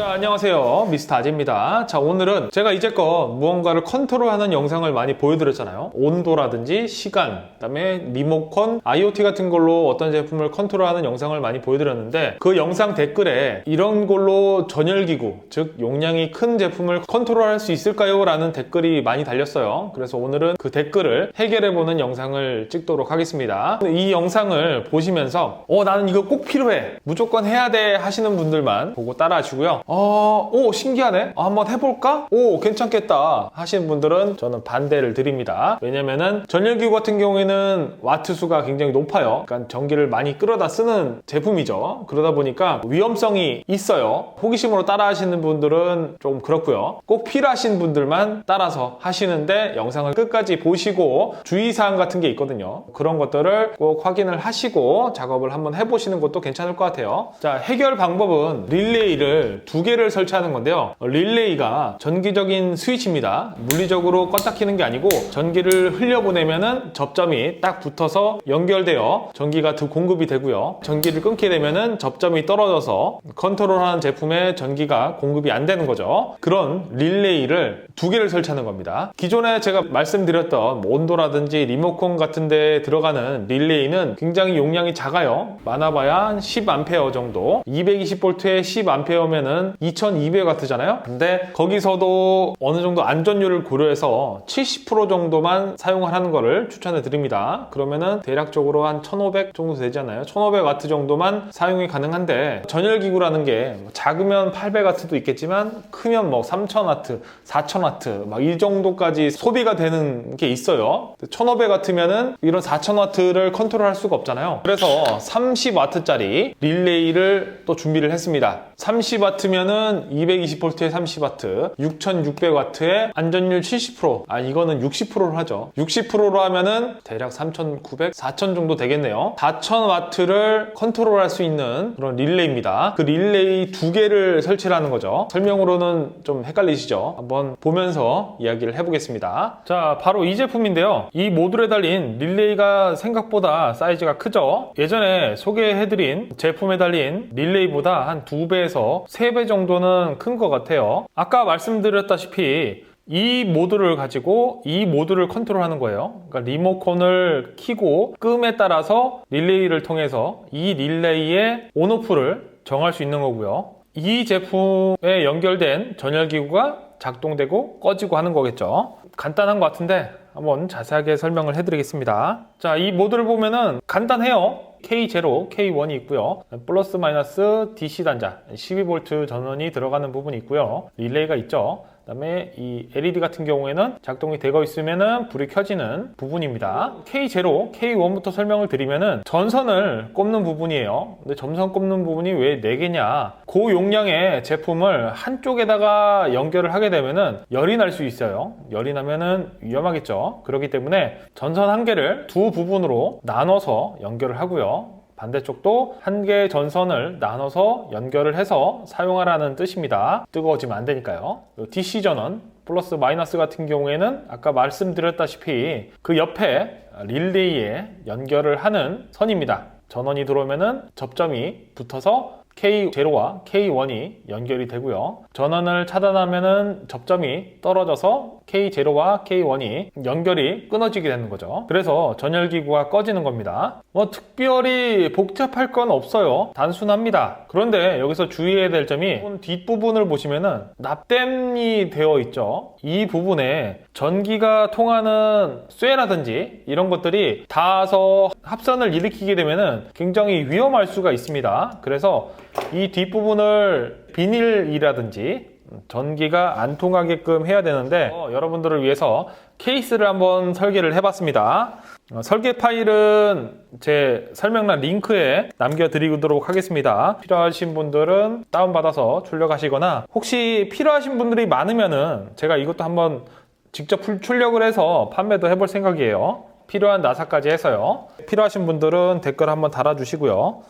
자, 안녕하세요. 미스터 아재입니다. 자, 오늘은 제가 이제껏 무언가를 컨트롤하는 영상을 많이 보여드렸잖아요. 온도라든지 시간, 그다음에 리모컨, IoT 같은 걸로 어떤 제품을 컨트롤하는 영상을 많이 보여드렸는데 그 영상 댓글에 이런 걸로 전열기구, 즉 용량이 큰 제품을 컨트롤할 수 있을까요? 라는 댓글이 많이 달렸어요. 그래서 오늘은 그 댓글을 해결해보는 영상을 찍도록 하겠습니다. 이 영상을 보시면서 나는 이거 꼭 필요해, 무조건 해야 돼 하시는 분들만 보고 따라하시고요. 오, 신기하네, 한번 해볼까? 오, 괜찮겠다 하시는 분들은 저는 반대를 드립니다. 왜냐면은 전열기구 같은 경우에는 와트 수가 굉장히 높아요. 그러니까 전기를 많이 끌어다 쓰는 제품이죠. 그러다 보니까 위험성이 있어요. 호기심으로 따라 하시는 분들은 좀 그렇고요. 꼭 필요하신 분들만 따라서 하시는데 영상을 끝까지 보시고 주의사항 같은 게 있거든요. 그런 것들을 꼭 확인을 하시고 작업을 한번 해보시는 것도 괜찮을 것 같아요. 자, 해결 방법은 릴레이를 두 개를 설치하는 건데요. 릴레이가 전기적인 스위치입니다. 물리적으로 껐다 키는 게 아니고 전기를 흘려보내면은 접점이 딱 붙어서 연결되어 전기가 공급이 되고요. 전기를 끊게 되면은 접점이 떨어져서 컨트롤하는 제품에 전기가 공급이 안 되는 거죠. 그런 릴레이를 두 개를 설치하는 겁니다. 기존에 제가 말씀드렸던 온도라든지 리모컨 같은 데 들어가는 릴레이는 굉장히 용량이 작아요. 많아봐야 한 10A 정도, 220V에 10A면은 2200W잖아요. 근데 거기서도 어느 정도 안전율을 고려해서 70% 정도만 사용을 하는 거를 추천해 드립니다. 그러면은 대략적으로 한 1500 정도 되잖아요. 1500W 정도만 사용이 가능한데 전열기구라는 게 작으면 800W도 있겠지만 크면 뭐 3000W, 4000W 막 이 정도까지 소비가 되는 게 있어요. 1500W면은 이런 4000W를 컨트롤할 수가 없잖아요. 그래서 30W짜리 릴레이를 또 준비를 했습니다. 30W면은 220V에 30W, 6600W에 안전율 70%, 이거는 60%를 하죠. 60%로 하면은 대략 3900, 4000 정도 되겠네요. 4000W를 컨트롤할 수 있는 그런 릴레이입니다. 그 릴레이 두 개를 설치를 하는 거죠. 설명으로는 좀 헷갈리시죠? 한번 보면서 이야기를 해보겠습니다. 자, 바로 이 제품인데요. 이 모듈에 달린 릴레이가 생각보다 사이즈가 크죠? 예전에 소개해드린 제품에 달린 릴레이보다 한 2배에서 3배 정도는 큰 것 같아요. 아까 말씀드렸다시피 이 모듈을 가지고 이 모듈을 컨트롤하는 거예요. 그러니까 리모컨을 켜고 끔에 따라서 릴레이를 통해서 이 릴레이의 온오프를 정할 수 있는 거고요. 이 제품에 연결된 전열기구가 작동되고 꺼지고 하는 거겠죠. 간단한 것 같은데 한번 자세하게 설명을 해드리겠습니다. 자, 이 모듈을 보면은 간단해요. K0, K1이 있고요. 플러스 마이너스 DC 단자 12V 전원이 들어가는 부분이 있고요. 릴레이가 있죠. 그다음에 이 LED 같은 경우에는 작동이 되고 있으면은 불이 켜지는 부분입니다. K0, K1부터 설명을 드리면은 전선을 꼽는 부분이에요. 근데 전선 꼽는 부분이 왜 4개냐? 고용량의 제품을 한쪽에다가 연결을 하게 되면은 열이 날 수 있어요. 열이 나면은 위험하겠죠. 그렇기 때문에 전선 한 개를 두 부분으로 나눠서 연결을 하고요. 반대쪽도 한 개의 전선을 나눠서 연결을 해서 사용하라는 뜻입니다. 뜨거워지면 안 되니까요. DC 전원 플러스 마이너스 같은 경우에는 아까 말씀드렸다시피 그 옆에 릴레이에 연결을 하는 선입니다. 전원이 들어오면은 접점이 붙어서 K0와 K1이 연결이 되고요. 전원을 차단하면은 접점이 떨어져서 K0와 K1이 연결이 끊어지게 되는 거죠. 그래서 전열기구가 꺼지는 겁니다. 특별히 복잡할 건 없어요. 단순합니다. 그런데 여기서 주의해야 될 점이 뒷부분을 보시면은 납땜이 되어 있죠. 이 부분에 전기가 통하는 쇠라든지 이런 것들이 닿아서 합선을 일으키게 되면은 굉장히 위험할 수가 있습니다. 그래서 이 뒷부분을 비닐이라든지 전기가 안 통하게끔 해야 되는데 여러분들을 위해서 케이스를 한번 설계를 해봤습니다. 설계 파일은 제 설명란 링크에 남겨드리도록 하겠습니다. 필요하신 분들은 다운받아서 출력하시거나 혹시 필요하신 분들이 많으면은 제가 이것도 한번 직접 출력을 해서 판매도 해볼 생각이에요. 필요한 나사까지 해서요. 필요하신 분들은 댓글 한번 달아주시고요.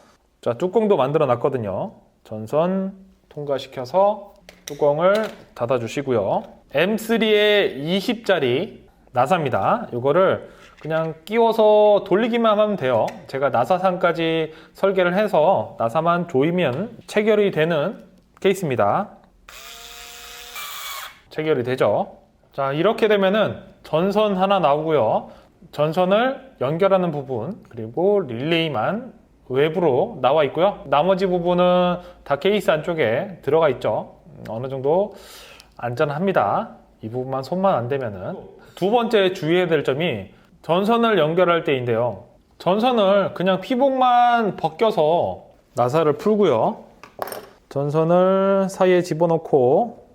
자, 뚜껑도 만들어 놨거든요. 전선 통과시켜서 뚜껑을 닫아 주시고요. M3의 20짜리 나사입니다. 이거를 그냥 끼워서 돌리기만 하면 돼요. 제가 나사상까지 설계를 해서 나사만 조이면 체결이 되는 케이스입니다. 체결이 되죠. 자, 이렇게 되면은 전선 하나 나오고요. 전선을 연결하는 부분 그리고 릴레이만 외부로 나와 있고요. 나머지 부분은 다 케이스 안쪽에 들어가 있죠. 어느 정도 안전합니다. 이 부분만 손만 안 대면은. 두 번째 주의해야 될 점이 전선을 연결할 때인데요. 전선을 그냥 피복만 벗겨서 나사를 풀고요. 전선을 사이에 집어넣고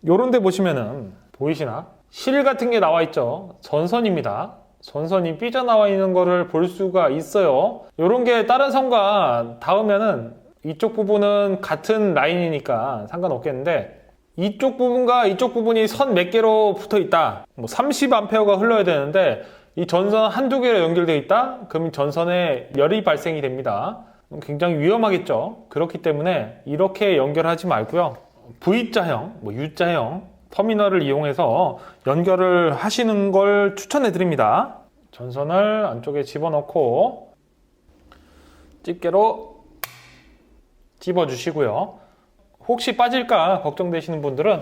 요런 데 보시면은 보이시나? 실 같은 게 나와 있죠. 전선입니다. 전선이 삐져나와 있는 거를 볼 수가 있어요. 요런 게 다른 선과 닿으면은 이쪽 부분은 같은 라인이니까 상관없겠는데 이쪽 부분과 이쪽 부분이 선 몇 개로 붙어 있다. 뭐 30A가 흘러야 되는데 이 전선 한두 개로 연결되어 있다? 그럼 전선에 열이 발생이 됩니다. 굉장히 위험하겠죠. 그렇기 때문에 이렇게 연결하지 말고요. V자형, U자형 터미널을 이용해서 연결을 하시는 걸 추천해 드립니다. 전선을 안쪽에 집어넣고 집게로 집어 주시고요. 혹시 빠질까 걱정되시는 분들은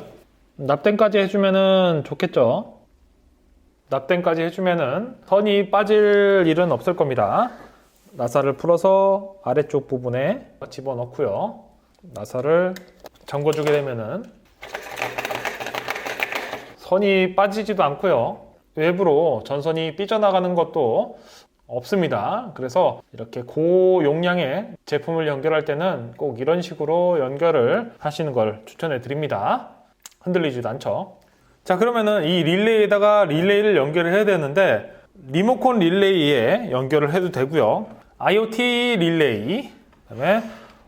납땜까지 해주면 좋겠죠. 납땜까지 해주면 선이 빠질 일은 없을 겁니다. 나사를 풀어서 아래쪽 부분에 집어넣고요. 나사를 잠궈주게 되면은 선이 빠지지도 않고요. 외부로 전선이 삐져나가는 것도 없습니다. 그래서 이렇게 고용량의 제품을 연결할 때는 꼭 이런 식으로 연결을 하시는 걸 추천해 드립니다. 흔들리지도 않죠. 자, 그러면은 이 릴레이에다가 릴레이를 연결을 해야 되는데 리모컨 릴레이에 연결을 해도 되고요. IoT 릴레이, 그다음에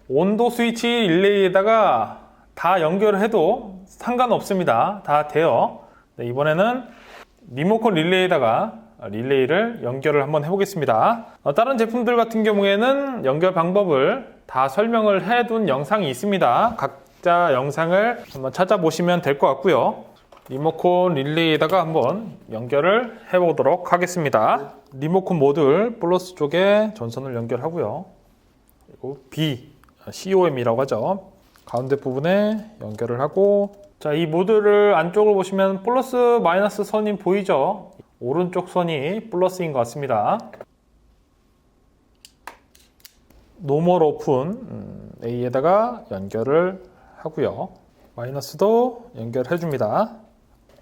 온도 스위치 릴레이에다가 다 연결을 해도 상관없습니다. 다 돼요. 네, 이번에는 리모컨 릴레이에다가 릴레이를 연결을 한번 해보겠습니다. 다른 제품들 같은 경우에는 연결 방법을 다 설명을 해둔 영상이 있습니다. 각자 영상을 한번 찾아보시면 될 것 같고요. 리모컨 릴레이에다가 한번 연결을 해보도록 하겠습니다. 리모컨 모듈 플러스 쪽에 전선을 연결하고요. 그리고 COM이라고 하죠. 가운데 부분에 연결을 하고, 자, 이 모듈을 안쪽을 보시면 플러스 마이너스 선이 보이죠? 오른쪽 선이 플러스인 것 같습니다. 노멀 오픈 A에다가 연결을 하고요. 마이너스도 연결해 줍니다.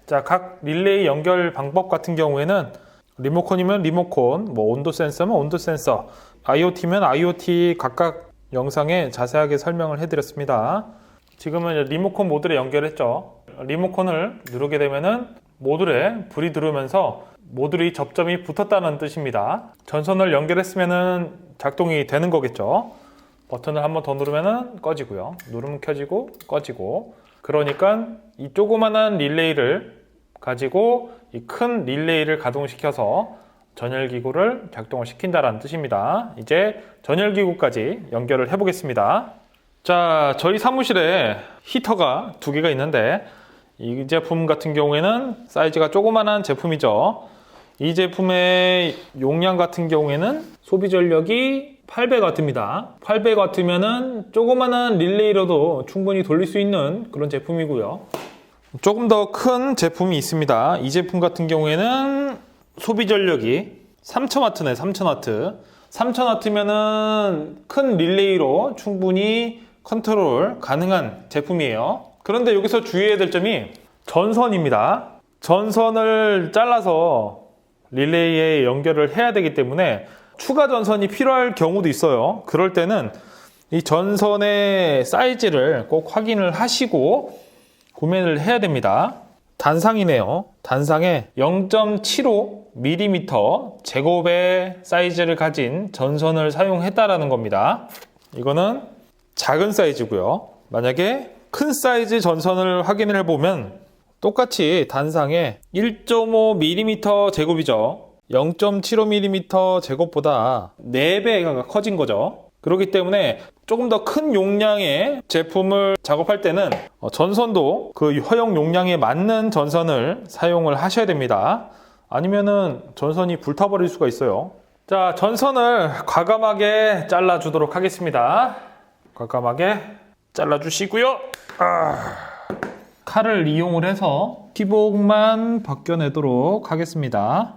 자, 각 릴레이 연결 방법 같은 경우에는 리모컨이면 리모컨, 온도 센서면 온도 센서, IoT면 IoT 각각 영상에 자세하게 설명을 해드렸습니다. 지금은 리모컨 모듈에 연결했죠. 리모컨을 누르게 되면은 모듈에 불이 들어오면서 모듈이 접점이 붙었다는 뜻입니다. 전선을 연결했으면은 작동이 되는 거겠죠. 버튼을 한번 더 누르면은 꺼지고요. 누르면 켜지고 꺼지고. 그러니까 이 조그만한 릴레이를 가지고 이 큰 릴레이를 가동시켜서 전열기구를 작동을 시킨다는 뜻입니다. 이제 전열기구까지 연결을 해보겠습니다. 자, 저희 사무실에 히터가 두 개가 있는데 이 제품 같은 경우에는 사이즈가 조그만한 제품이죠. 이 제품의 용량 같은 경우에는 소비 전력이 800W입니다. 800W면은 조그만한 릴레이로도 충분히 돌릴 수 있는 그런 제품이고요. 조금 더 큰 제품이 있습니다. 이 제품 같은 경우에는 소비 전력이 3000W네, 3000W. 3000W면은 큰 릴레이로 충분히 컨트롤 가능한 제품이에요. 그런데 여기서 주의해야 될 점이 전선입니다. 전선을 잘라서 릴레이에 연결을 해야 되기 때문에 추가 전선이 필요할 경우도 있어요. 그럴 때는 이 전선의 사이즈를 꼭 확인을 하시고 구매를 해야 됩니다. 단상이네요. 단상에 0.75mm 제곱의 사이즈를 가진 전선을 사용했다라는 겁니다. 이거는 작은 사이즈고요. 만약에 큰 사이즈 전선을 확인을 해보면 똑같이 단상에 1.5mm 제곱이죠. 0.75mm 제곱보다 4배가 커진 거죠. 그렇기 때문에 조금 더 큰 용량의 제품을 작업할 때는 전선도 그 허용 용량에 맞는 전선을 사용을 하셔야 됩니다. 아니면은 전선이 불타버릴 수가 있어요. 자, 전선을 과감하게 잘라 주도록 하겠습니다. 과감하게 잘라주시고요. 칼을 이용을 해서 피복만 벗겨내도록 하겠습니다.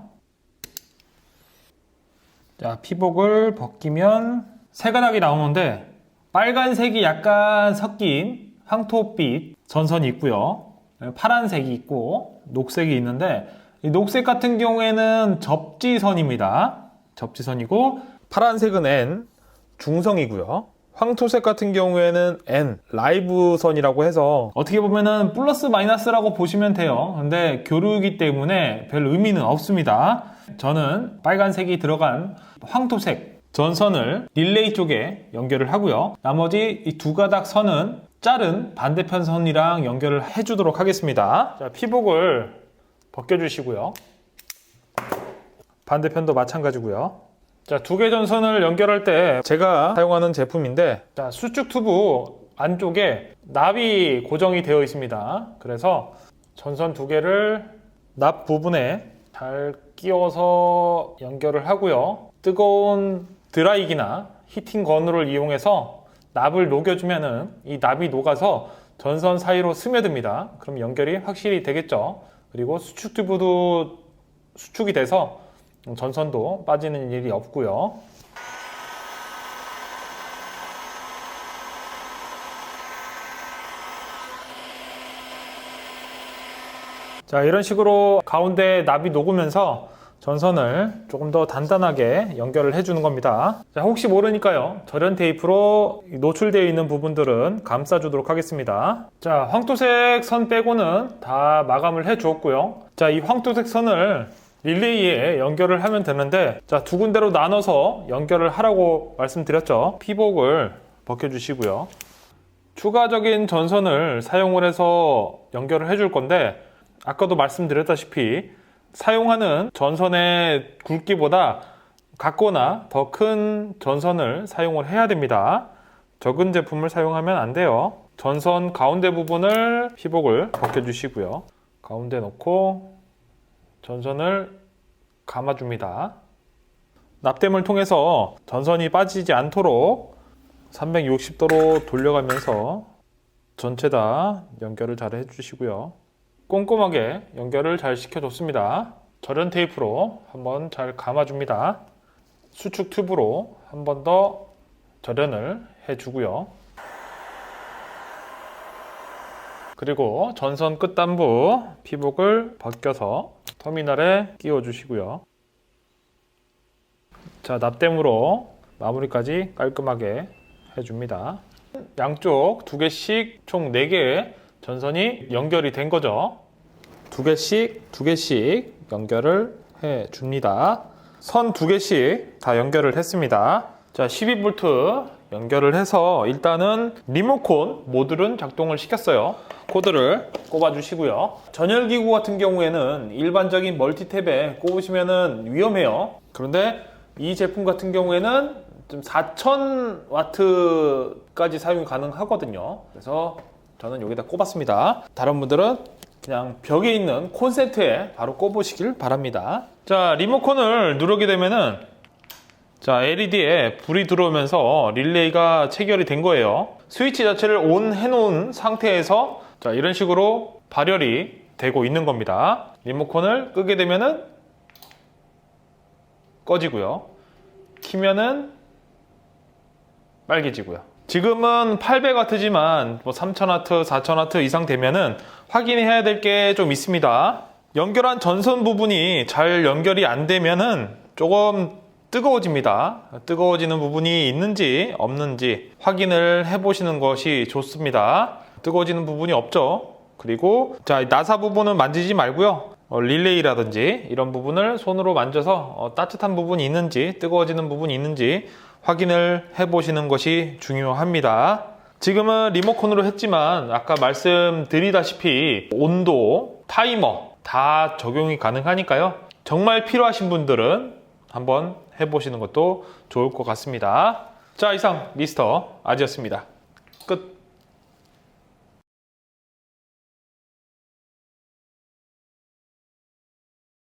자, 피복을 벗기면 세 가닥이 나오는데 빨간색이 약간 섞인 황토빛 전선이 있고요. 파란색이 있고 녹색이 있는데 이 녹색 같은 경우에는 접지선입니다. 접지선이고 파란색은 N, 중성이고요. 황토색 같은 경우에는 N, 라이브선이라고 해서 어떻게 보면은 플러스 마이너스라고 보시면 돼요. 근데 교류이기 때문에 별 의미는 없습니다. 저는 빨간색이 들어간 황토색 전선을 릴레이 쪽에 연결을 하고요. 나머지 이 두 가닥 선은 자른 반대편 선이랑 연결을 해주도록 하겠습니다. 자, 피복을 벗겨주시고요. 반대편도 마찬가지고요. 자, 두 개 전선을 연결할 때 제가 사용하는 제품인데, 자, 수축 튜브 안쪽에 납이 고정이 되어 있습니다. 그래서 전선 두 개를 납 부분에 잘 끼워서 연결을 하고요. 뜨거운 드라이기나 히팅 건을 이용해서 납을 녹여주면은 이 납이 녹아서 전선 사이로 스며듭니다. 그럼 연결이 확실히 되겠죠. 그리고 수축 튜브도 수축이 돼서 전선도 빠지는 일이 없고요. 자, 이런 식으로 가운데 납이 녹으면서 전선을 조금 더 단단하게 연결을 해주는 겁니다. 자, 혹시 모르니까요, 절연 테이프로 노출되어 있는 부분들은 감싸주도록 하겠습니다. 자, 황토색 선 빼고는 다 마감을 해 주었고요. 자, 이 황토색 선을 릴레이에 연결을 하면 되는데, 자, 두 군데로 나눠서 연결을 하라고 말씀드렸죠. 피복을 벗겨주시고요. 추가적인 전선을 사용을 해서 연결을 해줄 건데, 아까도 말씀드렸다시피 사용하는 전선의 굵기보다 같거나 더 큰 전선을 사용을 해야 됩니다. 적은 제품을 사용하면 안 돼요. 전선 가운데 부분을 피복을 벗겨주시고요. 가운데 놓고 전선을 감아줍니다. 납땜을 통해서 전선이 빠지지 않도록 360도로 돌려가면서 전체 다 연결을 잘 해주시고요. 꼼꼼하게 연결을 잘 시켜줬습니다. 절연 테이프로 한번 잘 감아줍니다. 수축 튜브로 한 번 더 절연을 해주고요. 그리고 전선 끝단부 피복을 벗겨서 터미널에 끼워주시고요. 자, 납땜으로 마무리까지 깔끔하게 해줍니다. 양쪽 두 개씩 총 4개의 전선이 연결이 된 거죠. 두 개씩 연결을 해 줍니다. 선 2개씩 다 연결을 했습니다. 자, 12V 연결을 해서 일단은 리모컨 모듈은 작동을 시켰어요. 코드를 꼽아 주시고요. 전열기구 같은 경우에는 일반적인 멀티탭에 꼽으시면 위험해요. 그런데 이 제품 같은 경우에는 좀 4000W까지 사용이 가능하거든요. 그래서 저는 여기다 꼽았습니다. 다른 분들은 그냥 벽에 있는 콘센트에 바로 꼽으시길 바랍니다. 자, 리모컨을 누르게 되면은 자, LED에 불이 들어오면서 릴레이가 체결이 된 거예요. 스위치 자체를 ON 해놓은 상태에서 자, 이런 식으로 발열이 되고 있는 겁니다. 리모컨을 끄게 되면은 꺼지고요. 키면은 빨개지고요. 지금은 800W지만 뭐 3000W, 4000W 이상 되면은 확인해야 될 게 좀 있습니다. 연결한 전선 부분이 잘 연결이 안 되면은 조금 뜨거워집니다. 뜨거워지는 부분이 있는지 없는지 확인을 해보시는 것이 좋습니다. 뜨거워지는 부분이 없죠. 그리고 자, 나사 부분은 만지지 말고요. 릴레이라든지 이런 부분을 손으로 만져서 따뜻한 부분이 있는지 뜨거워지는 부분이 있는지 확인을 해보시는 것이 중요합니다. 지금은 리모컨으로 했지만 아까 말씀드리다시피 온도, 타이머 다 적용이 가능하니까요. 정말 필요하신 분들은 한번 해보시는 것도 좋을 것 같습니다. 자, 이상 미스터 아지였습니다.